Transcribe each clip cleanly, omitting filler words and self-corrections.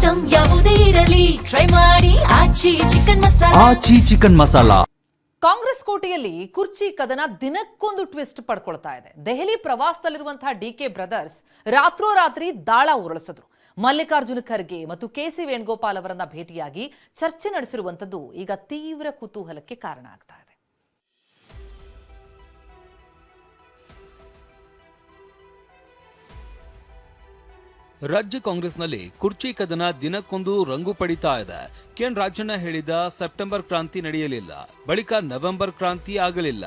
Item ಯಾವುದೇ ಇರಲಿ try ಮಾಡಿ ಆಚಿ ಚಿಕನ್ ಮಸಾಲಾ. ಕಾಂಗ್ರೆಸ್ ಕೋಟೆಯಲ್ಲಿ ಕುರ್ಚಿ ಕದನ ದಿನಕ್ಕೊಂದು ಟ್ವಿಸ್ಟ್ ಪಡ್ಕೊಳ್ತಾ ಇದೆ. ದೆಹಲಿ ಪ್ರವಾಸದಲ್ಲಿರುವಂತಹ ಡಿಕೆ ಬ್ರದರ್ಸ್ ರಾತ್ರೋರಾತ್ರಿ ದಾಳ ಉರುಳಿಸಿದ್ರು. ಮಲ್ಲಿಕಾರ್ಜುನ ಖರ್ಗೆ ಮತ್ತು ಕೆಸಿ ವೇಣುಗೋಪಾಲ್ ಅವರನ್ನ ಭೇಟಿಯಾಗಿ ಚರ್ಚೆ ನಡೆಸಿರುವಂತದ್ದು ಈಗ ತೀವ್ರ ಕುತೂಹಲಕ್ಕೆ ಕಾರಣ ಆಗ್ತಾ ಇದೆ. ರಾಜ್ಯ ಕಾಂಗ್ರೆಸ್ನಲ್ಲಿ ಕುರ್ಚಿ ಕದನ ದಿನಕ್ಕೊಂದು ರಂಗು ಪಡಿತಾ ಇದೆ. ಕೆಎನ್ ರಾಜಣ್ಣ ಹೇಳಿದ ಸೆಪ್ಟೆಂಬರ್ ಕ್ರಾಂತಿ ನಡೆಯಲಿಲ್ಲ, ಬಳಿಕ ನವೆಂಬರ್ ಕ್ರಾಂತಿ ಆಗಲಿಲ್ಲ,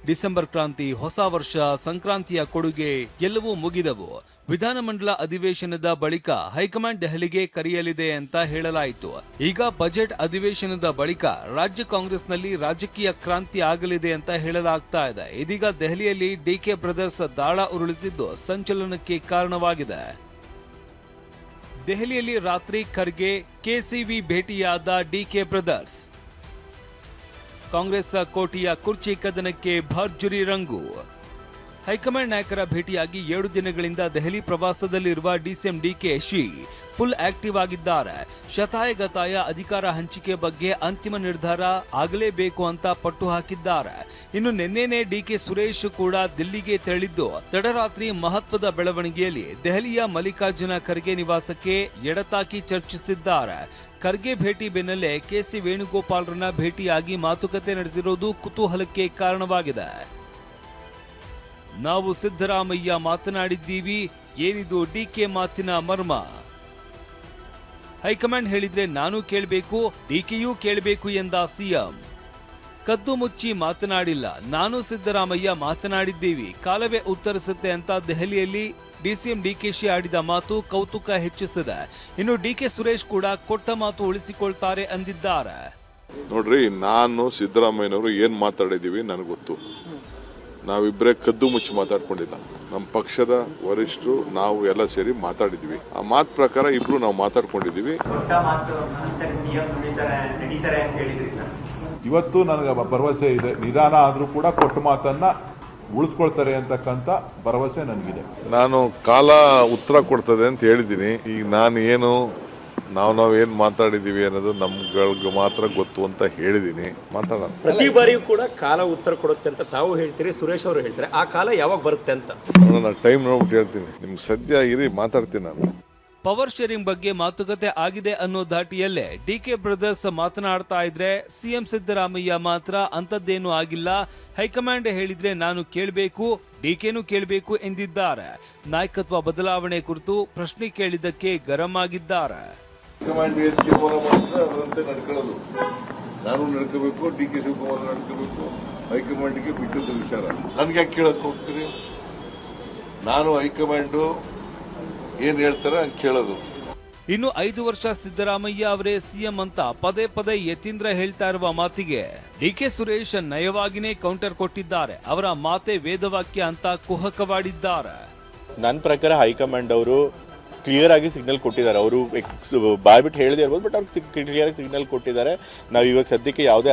ಡಿಸೆಂಬರ್ ಕ್ರಾಂತಿ, ಹೊಸ ವರ್ಷ, ಸಂಕ್ರಾಂತಿಯ ಕೊಡುಗೆ ಎಲ್ಲವೂ ಮುಗಿದವು. ವಿಧಾನಮಂಡಲ ಅಧಿವೇಶನದ ಬಳಿಕ ಹೈಕಮಾಂಡ್ ದೆಹಲಿಗೆ ಕರೆಯಲಿದೆ ಅಂತ ಹೇಳಲಾಯಿತು. ಈಗ ಬಜೆಟ್ ಅಧಿವೇಶನದ ಬಳಿಕ ರಾಜ್ಯ ಕಾಂಗ್ರೆಸ್ನಲ್ಲಿ ರಾಜಕೀಯ ಕ್ರಾಂತಿ ಆಗಲಿದೆ ಅಂತ ಹೇಳಲಾಗ್ತಾ ಇದೆ. ಇದೀಗ ದೆಹಲಿಯಲ್ಲಿ ಡಿಕೆ ಬ್ರದರ್ಸ್ ದಾಳ ಉರುಳಿಸಿದ್ದು ಸಂಚಲನಕ್ಕೆ ಕಾರಣವಾಗಿದೆ. ದೆಹಲಿಯಲ್ಲಿ ರಾತ್ರಿ ಖರ್ಗೆ ಕೆಸಿವಿ ಭೇಟಿಯಾದ ಡಿಕೆ ಬ್ರದರ್ಸ್. ಕಾಂಗ್ರೆಸ್ ಕೋಟೆಯ ಕುರ್ಚಿ ಕದನಕ್ಕೆ ಭರ್ಜರಿ ರಂಗು. ಹೈಕಮಾಂಡ್ ನಾಯಕರ ಭೇಟಿಯಾಗಿ 7 ದಿನಗಳಿಂದ ದೆಹಲಿ ಪ್ರವಾಸದಲ್ಲಿರುವ ಡಿಸಿಎಂ ಡಿಕೆಶಿ ಫುಲ್ ಆಕ್ಟಿವ್ ಆಗಿದ್ದಾರೆ. ಶತಾಯಗತಾಯ ಅಧಿಕಾರ ಹಂಚಿಕೆ ಬಗ್ಗೆ ಅಂತಿಮ ನಿರ್ಧಾರ ಆಗಲೇಬೇಕು ಅಂತ ಪಟ್ಟು ಹಾಕಿದ್ದಾರೆ. ಇನ್ನು ನಿನ್ನೆನೇ ಡಿಕೆ ಸುರೇಶ್ ಕೂಡ ದಿಲ್ಲಿಗೆ ತೆರಳಿದ್ದು ತಡರಾತ್ರಿ ಮಹತ್ವದ ಬೆಳವಣಿಗೆಯಲ್ಲಿ ದೆಹಲಿಯ ಮಲ್ಲಿಕಾರ್ಜುನ ಖರ್ಗೆ ನಿವಾಸಕ್ಕೆ ಎಡತಾಕಿ ಚರ್ಚಿಸಿದ್ದಾರೆ. ಖರ್ಗೆ ಭೇಟಿ ಬೆನ್ನಲ್ಲೇ ಕೆಸಿ ವೇಣುಗೋಪಾಲ್ರನ್ನ ಭೇಟಿಯಾಗಿ ಮಾತುಕತೆ ನಡೆಸಿರುವುದು ಕುತೂಹಲಕ್ಕೆ ಕಾರಣವಾಗಿದೆ. ನಾವು ಸಿದ್ದರಾಮಯ್ಯ ಮಾತನಾಡಿದ್ದೀವಿ, ಏನಿದು ಡಿಕೆ ಮಾತಿನ ಮರ್ಮ? ಹೈಕಮಾಂಡ್ ಹೇಳಿದ್ರೆ ನಾನು ಕೇಳಬೇಕು, ಡಿಕೆಯೂ ಕೇಳಬೇಕು ಎಂದ ಸಿಎಂ. ಕದ್ದು ಮುಚ್ಚಿ ಮಾತನಾಡಿಲ್ಲ, ನಾನು ಸಿದ್ದರಾಮಯ್ಯ ಮಾತನಾಡಿದ್ದೀವಿ, ಕಾಲವೇ ಉತ್ತರಿಸುತ್ತೆ ಅಂತ ದೆಹಲಿಯಲ್ಲಿ ಡಿಸಿಎಂ ಡಿಕೆಶಿ ಆಡಿದ ಮಾತು ಕೌತುಕ ಹೆಚ್ಚಿಸಿದೆ. ಇನ್ನು ಡಿಕೆ ಸುರೇಶ್ ಕೂಡ ಕೊಟ್ಟ ಮಾತು ಉಳಿಸಿಕೊಳ್ತಾರೆ ಅಂದಿದ್ದಾರೆ. ನೋಡ್ರಿ, ನಾನು ಸಿದ್ದರಾಮಯ್ಯನವರು ಏನ್ ಮಾತಾಡಿದೀವಿ ನನಗೆ ಗೊತ್ತು. ನಾವಿಬ್ಬರೇ ಕದ್ದು ಮುಚ್ಚಿ ಮಾತಾಡ್ಕೊಂಡಿಲ್ಲ. ನಮ್ಮ ಪಕ್ಷದ ವರಿಷ್ಠರು ನಾವು ಎಲ್ಲ ಸೇರಿ ಮಾತಾಡಿದ್ವಿ. ಆ ಮಾತು ಪ್ರಕಾರ ಇಬ್ರು ನಾವು ಮಾತಾಡ್ಕೊಂಡಿದೀವಿ. ಇವತ್ತು ನನಗೆ ಭರವಸೆ ಇದೆ, ನಿಧಾನ ಆದ್ರೂ ಕೂಡ ಕೊಟ್ಟ ಮಾತನ್ನ ಉಳಿಸ್ಕೊಳ್ತಾರೆ ಅಂತಕ್ಕಂಥ ಭರವಸೆ ನನಗಿದೆ. ನಾನು ಕಾಲ ಉತ್ತರ ಕೊಡ್ತದೆ ಅಂತ ಹೇಳಿದ್ದೀನಿ. ಈಗ ನಾನು ಏನು ನಾವೇನ್ ಮಾತಾಡಿದೀವಿ ಅನ್ನೋದು ನಮ್ಗಳಿಗೆ ಮಾತ್ರ ಗೊತ್ತು ಅಂತ ಹೇಳಿದೀನಿ. ಮಾತಾಡೋಣ. ಪ್ರತಿ ಬಾರಿಯೂ ಕೂಡ ಕಾಲ ಉತ್ತರ ಕೊಡುತ್ತೆ ಅಂತ ತಾವು ಹೇಳ್ತೀರಿ, ಸುರೇಶ್ ಅವರು ಹೇಳ್ತಾರೆ. ಆ ಕಾಲ ಯಾವಾಗ ಬರುತ್ತೆ ಅಂತ ನಾನು ಟೈಮ್ ನೋಡ್ಬಿಟ್ಟು ಹೇಳ್ತೀನಿ. ನಿಮ್ಗೆ ಸದ್ಯ ಇರಿ, ಮಾತಾಡ್ತೀನಿ ನಾನು. ಪವರ್ ಶೇರಿಂಗ್ ಬಗ್ಗೆ ಮಾತುಕತೆ ಆಗಿದೆ ಅನ್ನೋ ಧಾಟಿಯಲ್ಲೇ ಡಿಕೆ ಬ್ರದರ್ಸ್ ಮಾತನಾಡ್ತಾ ಇದ್ರೆ ಸಿಎಂ ಸಿದ್ದರಾಮಯ್ಯ ಮಾತ್ರ ಅಂತದ್ದೇನೂ ಆಗಿಲ್ಲ, ಹೈಕಮಾಂಡ್ ಹೇಳಿದ್ರೆ ನಾನು ಕೇಳಬೇಕು, ಡಿಕೆನೂ ಕೇಳಬೇಕು ಎಂದಿದ್ದಾರೆ. ನಾಯಕತ್ವ ಬದಲಾವಣೆ ಕುರಿತು ಪ್ರಶ್ನೆ ಕೇಳಿದ್ದಕ್ಕೆ ಗರಂ ಆಗಿದ್ದಾರೆ. ಹೈಕಮಾಂಡ್ ಏನು ತೀರ್ಮಾನ ಮಾಡಿದ್ರೆ ಅದರಂತೆ ನಡ್ಕೊಳ್ಳೋದು. ನಾನು ನಡ್ಕೋಬೇಕು, ಡಿ ಕೆ ಶಿವಕುಮಾರ್ ನಡ್ಕೋಬೇಕು. ಹೈಕಮಾಂಡ್ಗೆ ಬಿಟ್ಟದ್ದು ವಿಚಾರ. ನನ್ಗೆ ಯಾಕೆ ಕೇಳಕ್ ಹೋಗ್ತೀರಿ? ನಾನು ಹೈಕಮಾಂಡು ಏನ್ ಹೇಳ್ತಾರೆ ಹಂಗೆ ಕೇಳೋದು. ಇನ್ನು 5 ವರ್ಷ ಸಿದ್ದರಾಮಯ್ಯ ಅವರೇ ಸಿಎಂ ಅಂತ ಪದೇ ಪದೇ ಯತೀಂದ್ರ ಹೇಳ್ತಾ ಇರುವ ಮಾತಿಗೆ ಡಿಕೆ ಸುರೇಶ್ ನಯವಾಗಿನೇ ಕೌಂಟರ್ ಕೊಟ್ಟಿದ್ದಾರೆ. ಅವರ ಮಾತೆ ವೇದವಾಕ್ಯ ಅಂತ ಕುಹಕವಾಡಿದ್ದಾರೆ. ನನ್ನ ಪ್ರಕಾರ ಹೈಕಮಾಂಡ್ ಅವರು ಕ್ಲಿಯರ್ ಆಗಿ ಸಿಗ್ನಲ್ ಕೊಟ್ಟಿದ್ದಾರೆ. ಅವರು ಬಾಯ್ಬಿಟ್ಟು ಹೇಳದೇ ಇರ್ಬೋದು, ಬಟ್ ಅವ್ರಿಗೆ ಕ್ಲಿಯರ್ ಆಗಿ ಸಿಗ್ನಲ್ ಕೊಟ್ಟಿದ್ದಾರೆ. ನಾವು ಇವಾಗ ಸದ್ಯಕ್ಕೆ ಯಾವುದೇ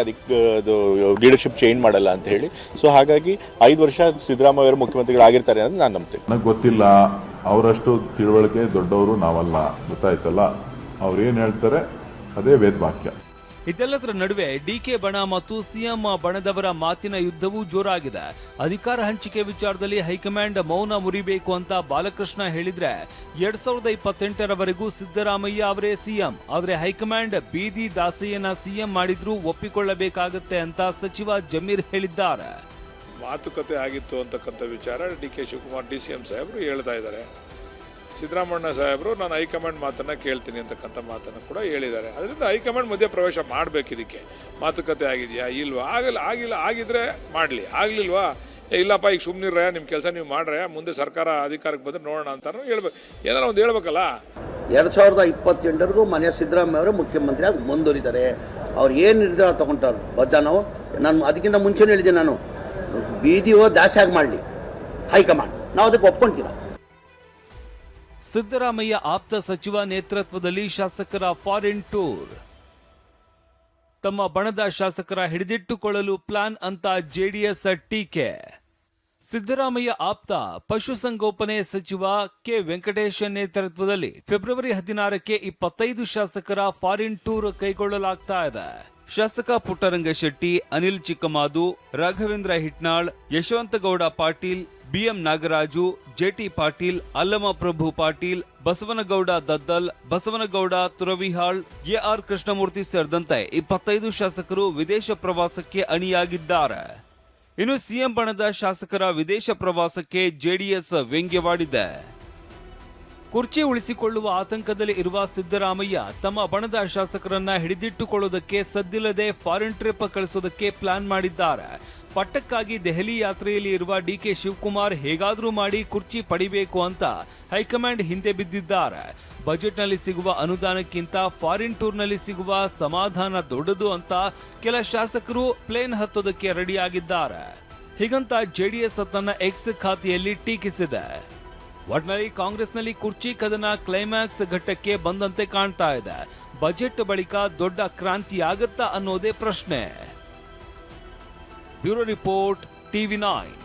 ಲೀಡರ್ಶಿಪ್ ಚೇಂಜ್ ಮಾಡಲ್ಲ ಅಂತ ಹೇಳಿ. ಸೊ ಹಾಗಾಗಿ 5 ವರ್ಷ ಸಿದ್ದರಾಮಯ್ಯ ಅವರು ಮುಖ್ಯಮಂತ್ರಿಗಳಾಗಿರ್ತಾರೆ ಅಂತ ನಾನು ನಂಬ್ತೇನೆ. ನನಗೆ ಗೊತ್ತಿಲ್ಲ, ಅವರಷ್ಟು ತಿಳುವಳಿಕೆ ದೊಡ್ಡವರು ನಾವಲ್ಲ, ಗೊತ್ತಾಯ್ತಲ್ಲ. ಅವ್ರು ಏನು ಹೇಳ್ತಾರೆ ಅದೇ ವೇದವಾಕ್ಯ. ಇದೆಲ್ಲದರ ನಡುವೆ ಡಿಕೆ ಬಣ ಮತ್ತು ಸಿಎಂ ಬಣದವರ ಮಾತಿನ ಯುದ್ಧವೂ ಜೋರಾಗಿದೆ. ಅಧಿಕಾರ ಹಂಚಿಕೆ ವಿಚಾರದಲ್ಲಿ ಹೈಕಮಾಂಡ್ ಮೌನ ಮುರಿಬೇಕು ಅಂತ ಬಾಲಕೃಷ್ಣ ಹೇಳಿದ್ರೆ 2028ರವರೆಗೂ ಸಿದ್ದರಾಮಯ್ಯ ಅವರೇ ಸಿಎಂ. ಆದ್ರೆ ಹೈಕಮಾಂಡ್ ಬೀದಿ ದಾಸೆಯನ್ನ ಸಿಎಂ ಮಾಡಿದ್ರೂ ಒಪ್ಪಿಕೊಳ್ಳಬೇಕಾಗತ್ತೆ ಅಂತ ಸಚಿವ ಜಮೀರ್ ಹೇಳಿದ್ದಾರೆ. ಮಾತುಕತೆ ಆಗಿತ್ತು ಅಂತಕ್ಕಂಥ ವಿಚಾರ ಡಿಕೆ ಶಿವಕುಮಾರ್ ಡಿಸಿಎಂ ಸಾಹೇಬರು ಹೇಳ್ತಾ ಇದ್ದಾರೆ. ಸಿದ್ದರಾಮಯ್ಯ ಸಾಹೇಬರು ನಾನು ಹೈಕಮಾಂಡ್ ಮಾತನ್ನ ಕೇಳ್ತೀನಿ ಅಂತಕ್ಕಂಥ ಮಾತನ್ನು ಕೂಡ ಹೇಳಿದ್ದಾರೆ. ಅದರಿಂದ ಹೈಕಮಾಂಡ್ ಮಧ್ಯೆ ಪ್ರವೇಶ ಮಾಡಬೇಕು. ಇದಕ್ಕೆ ಮಾತುಕತೆ ಆಗಿದೆಯಾ ಇಲ್ವಾ? ಆಗಿಲ್ಲ ಆಗಿದ್ರೆ ಮಾಡಲಿ, ಆಗ್ಲಿಲ್ವಾ ಇಲ್ಲಪ್ಪ ಈಗ ಸುಮ್ಮನಿರ್ರೆ, ನಿಮ್ಮ ಕೆಲಸ ನೀವು ಮಾಡ್ರೆ, ಮುಂದೆ ಸರ್ಕಾರ ಅಧಿಕಾರಕ್ಕೆ ಬಂದ್ರೆ ನೋಡೋಣ ಅಂತ ಹೇಳ್ಬೇಕು. ಏನಾರ ಒಂದು ಹೇಳ್ಬೇಕಲ್ಲ. 2028ವರೆಗೂ ಮನೆಯ ಸಿದ್ದರಾಮಯ್ಯ ಅವರು ಮುಖ್ಯಮಂತ್ರಿಯಾಗಿ ಮುಂದುವರಿತಾರೆ. ಅವ್ರು ಏನು ನಿರ್ಧಾರ ತಗೊಂತಾರೆ ಬದ್ಧ ನಾವು. ನಾನು ಅದಕ್ಕಿಂತ ಮುಂಚೆನೇ ಹೇಳಿದ್ದೆ, ನಾನು ಬೀದಿ ದಾಸೆ ಆಗಿ ಮಾಡಲಿ ಹೈಕಮಾಂಡ್, ನಾವು ಅದಕ್ಕೆ ಒಪ್ಕೊಂತೀವಿ. ಸಿದ್ದರಾಮಯ್ಯ ಆಪ್ತ ಸಚಿವ ನೇತೃತ್ವದಲ್ಲಿ ಶಾಸಕರ ಫಾರಿನ್ ಟೂರ್. ತಮ್ಮ ಬಣದ ಶಾಸಕರ ಹಿಡಿದಿಟ್ಟುಕೊಳ್ಳಲು ಪ್ಲಾನ್ ಅಂತ ಜೆಡಿಎಸ್ ಟೀಕೆ. ಸಿದ್ದರಾಮಯ್ಯ ಆಪ್ತ ಪಶುಸಂಗೋಪನೆ ಸಚಿವ ಕೆ ವೆಂಕಟೇಶ್ ನೇತೃತ್ವದಲ್ಲಿ ಫೆಬ್ರವರಿ 16ಕ್ಕೆ 25 ಶಾಸಕರ ಫಾರಿನ್ ಟೂರ್ ಕೈಗೊಳ್ಳಲಾಗ್ತಾ ಇದೆ. ಶಾಸಕ ಪುಟ್ಟರಂಗಶೆಟ್ಟಿ, ಅನಿಲ್ ಚಿಕ್ಕಮಾದು, ರಾಘವೇಂದ್ರ ಹಿಟ್ನಾಳ್, ಯಶವಂತಗೌಡ ಪಾಟೀಲ್, ಬಿಎಂ ನಾಗರಾಜು, ಜೆಟಿ ಪಾಟೀಲ್, ಅಲ್ಲಮ ಪ್ರಭು ಪಾಟೀಲ್, ಬಸವನಗೌಡ ದದ್ದಲ್, ಬಸವನಗೌಡ ತುರವಿಹಾಳ್, ಎಆರ್ ಕೃಷ್ಣಮೂರ್ತಿ ಸೇರಿದಂತೆ 25 ಶಾಸಕರು ವಿದೇಶ ಪ್ರವಾಸಕ್ಕೆ ಅಣಿಯಾಗಿದ್ದಾರೆ. ಇನ್ನು ಸಿಎಂ ಬಣದ ಶಾಸಕರ ವಿದೇಶ ಪ್ರವಾಸಕ್ಕೆ ಜೆಡಿಎಸ್ ವ್ಯಂಗ್ಯವಾಡಿದೆ. ಕುರ್ಚಿ ಉಳಿಸಿಕೊಳ್ಳುವ ಆತಂಕದಲ್ಲಿ ಇರುವ ಸಿದ್ದರಾಮಯ್ಯ ತಮ್ಮ ಬಣದ ಶಾಸಕರನ್ನ ಹಿಡಿದಿಟ್ಟುಕೊಳ್ಳೋದಕ್ಕೆ ಸದ್ದಿಲ್ಲದೆ ಫಾರಿನ್ ಟ್ರಿಪ್ ಕಳಿಸೋದಕ್ಕೆ ಪ್ಲಾನ್ ಮಾಡಿದ್ದಾರೆ. ಪಟ್ಟಕ್ಕಾಗಿ ದೆಹಲಿ ಯಾತ್ರೆಯಲ್ಲಿ ಇರುವ ಡಿಕೆ ಶಿವಕುಮಾರ್ ಹೇಗಾದ್ರೂ ಮಾಡಿ ಕುರ್ಚಿ ಪಡಿಬೇಕು ಅಂತ ಹೈಕಮಾಂಡ್ ಹಿಂದೆ ಬಿದ್ದಿದ್ದಾರೆ. ಬಜೆಟ್ನಲ್ಲಿ ಸಿಗುವ ಅನುದಾನಕ್ಕಿಂತ ಫಾರಿನ್ ಟೂರ್ನಲ್ಲಿ ಸಿಗುವ ಸಮಾಧಾನ ದೊಡ್ಡದು ಅಂತ ಕೆಲ ಶಾಸಕರು ಪ್ಲೇನ್ ಹತ್ತೋದಕ್ಕೆ ರೆಡಿಯಾಗಿದ್ದಾರೆ. ಹೀಗಂತ ಜೆಡಿಎಸ್ ತನ್ನ ಎಕ್ಸ್ ಖಾತೆಯಲ್ಲಿ ಟೀಕಿಸಿದೆ. ಒಟ್ನಲ್ಲಿ ಕಾಂಗ್ರೆಸ್ನಲ್ಲಿ ಕುರ್ಚಿ ಕದನ ಕ್ಲೈಮ್ಯಾಕ್ಸ್ ಘಟ್ಟಕ್ಕೆ ಬಂದಂತೆ ಕಾಣ್ತಾ ಇದೆ. ಬಜೆಟ್ ಬಳಿಕ ದೊಡ್ಡ ಕ್ರಾಂತಿ ಆಗತ್ತಾ ಅನ್ನೋದೇ ಪ್ರಶ್ನೆ. Bureau report, TV9.